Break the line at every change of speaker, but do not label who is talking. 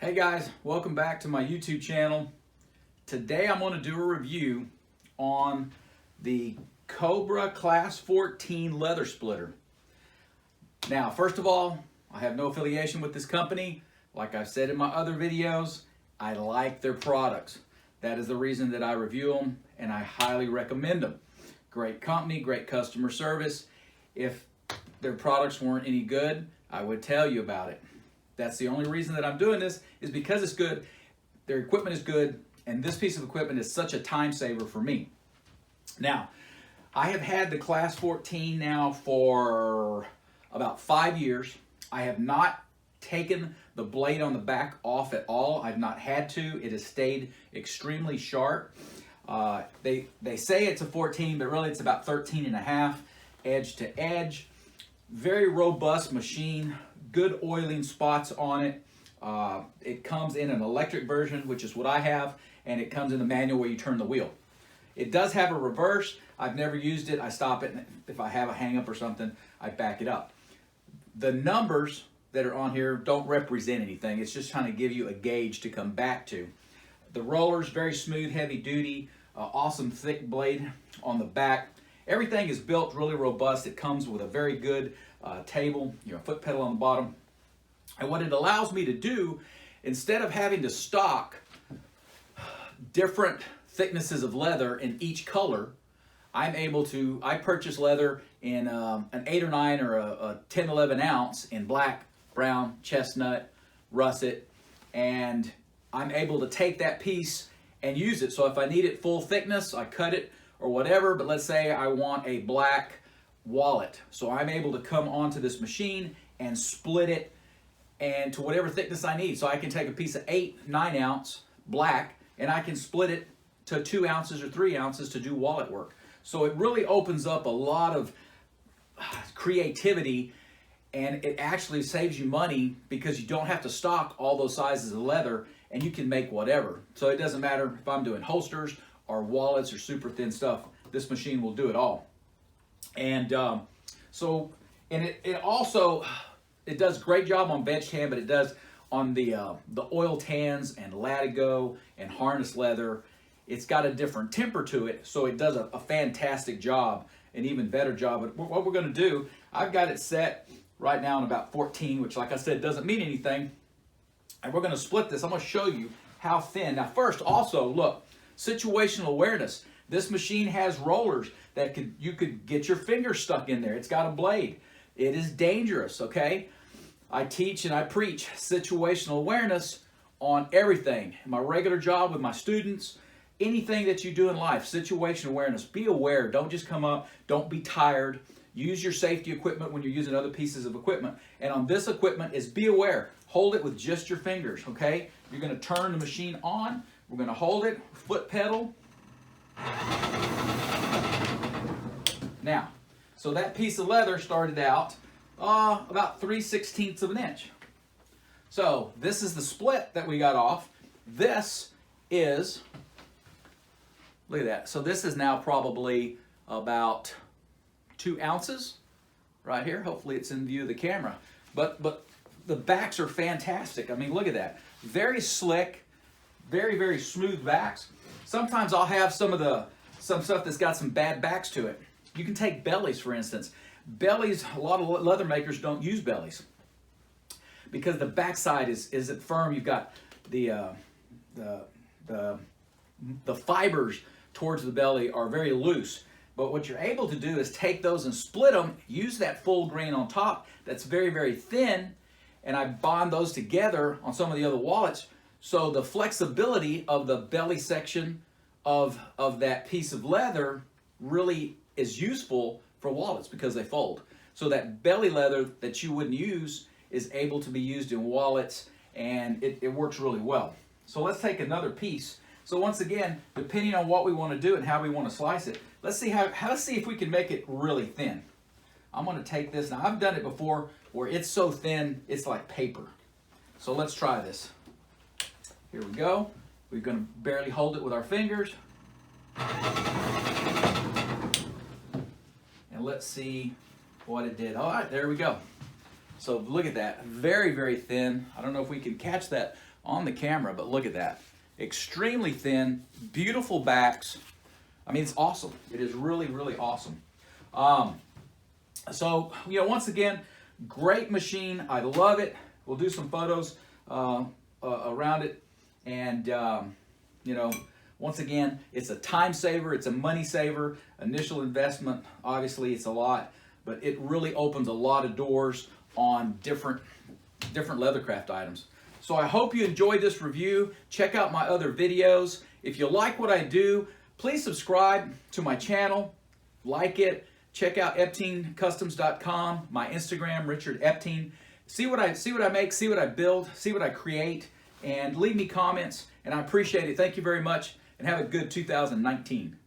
Hey guys, welcome back to my YouTube channel. Today I'm going to do a review on the Cobra Class 14 leather splitter. Now, first of all, I have no affiliation with this company. Like I've said in my other videos, I like their products. That is the reason that I review them, and I highly recommend them. Great company, great customer service. If their products weren't any good, I would tell you about it. That's the only reason that I'm doing this, is because it's good, their equipment is good, and this piece of equipment is such a time saver for me. Now, I have had the Class 14 now for about 5 years. I have not taken the blade on the back off at all. I've not had to. It has stayed extremely sharp. They say it's a 14, but really it's about 13 and a half, edge to edge. Very robust machine. Good oiling spots on it. It comes in an electric version, which is what I have, and it comes in the manual where you turn the wheel. It does have a reverse. I've never used it. I stop it, and if I have a hang up or something, I back it up. The numbers that are on here don't represent anything. It's just trying to give you a gauge to come back to. The roller's very smooth, heavy duty, awesome thick blade on the back. Everything is built really robust. It comes with a very good table, foot pedal on the bottom. And what it allows me to do, instead of having to stock different thicknesses of leather in each color, I purchase leather in an 8 or 9 or a 10, 11 ounce in black, brown, chestnut, russet, and I'm able to take that piece and use it. So if I need it full thickness, I cut it or whatever, but let's say I want a black wallet. So I'm able to come onto this machine and split it and to whatever thickness I need. So I can take a piece of 8, 9 ounce black and I can split it to 2 ounces or 3 ounces to do wallet work. So it really opens up a lot of creativity, and it actually saves you money because you don't have to stock all those sizes of leather and you can make whatever. So it doesn't matter if I'm doing holsters or wallets or super thin stuff, this machine will do it all. And it also does a great job on bench tan, but it does on the oil tans and latigo and harness leather. It's got a different temper to it, so it does a fantastic job, an even better job. But what we're going to do, I've got it set right now in about 14, which, like I said, doesn't mean anything. And we're going to split this. I'm going to show you how thin. Now, first, also, look, situational awareness. This machine has rollers that you could get your finger stuck in there. It's got a blade. It is dangerous, okay? I teach and I preach situational awareness on everything. In my regular job with my students, anything that you do in life, situational awareness. Be aware. Don't just come up. Don't be tired. Use your safety equipment when you're using other pieces of equipment. And on this equipment is be aware. Hold it with just your fingers, okay? You're going to turn the machine on. We're going to hold it, foot pedal. Now, so that piece of leather started out about 3/16 of an inch. So this is the split that we got off. This is, look at that. So this is now probably about 2 ounces right here. Hopefully it's in view of the camera. But the backs are fantastic. I mean, look at that. Very slick, very, very smooth backs. Sometimes I'll have some stuff that's got some bad backs to it. You can take bellies, for instance. Bellies, a lot of leather makers don't use bellies because the backside isn't firm. You've got the fibers towards the belly are very loose. But what you're able to do is take those and split them, use that full grain on top that's very, very thin, and I bond those together on some of the other wallets. So the flexibility of the belly section of that piece of leather really is useful for wallets because they fold. So that belly leather that you wouldn't use is able to be used in wallets, and it works really well. So let's take another piece. So once again, depending on what we want to do and how we want to slice it, let's see if we can make it really thin. I'm going to take this. Now, I've done it before where it's so thin, it's like paper. So let's try this. Here we go. We're going to barely hold it with our fingers. And let's see what it did. All right, there we go. So look at that. Very, very thin. I don't know if we can catch that on the camera, but look at that. Extremely thin, beautiful backs. I mean, it's awesome. It is really, really awesome. So, you know, once again, great machine. I love it. We'll do some photos around it. And, you know, once again, it's a time saver. It's a money saver. Initial investment, obviously, it's a lot. But it really opens a lot of doors on different leathercraft items. So I hope you enjoyed this review. Check out my other videos. If you like what I do, please subscribe to my channel. Like it. Check out epteencustoms.com, my Instagram, Richard Epteen. See what I make, see what I build, see what I create, and leave me comments. And I appreciate it. Thank you very much, and have a good 2019.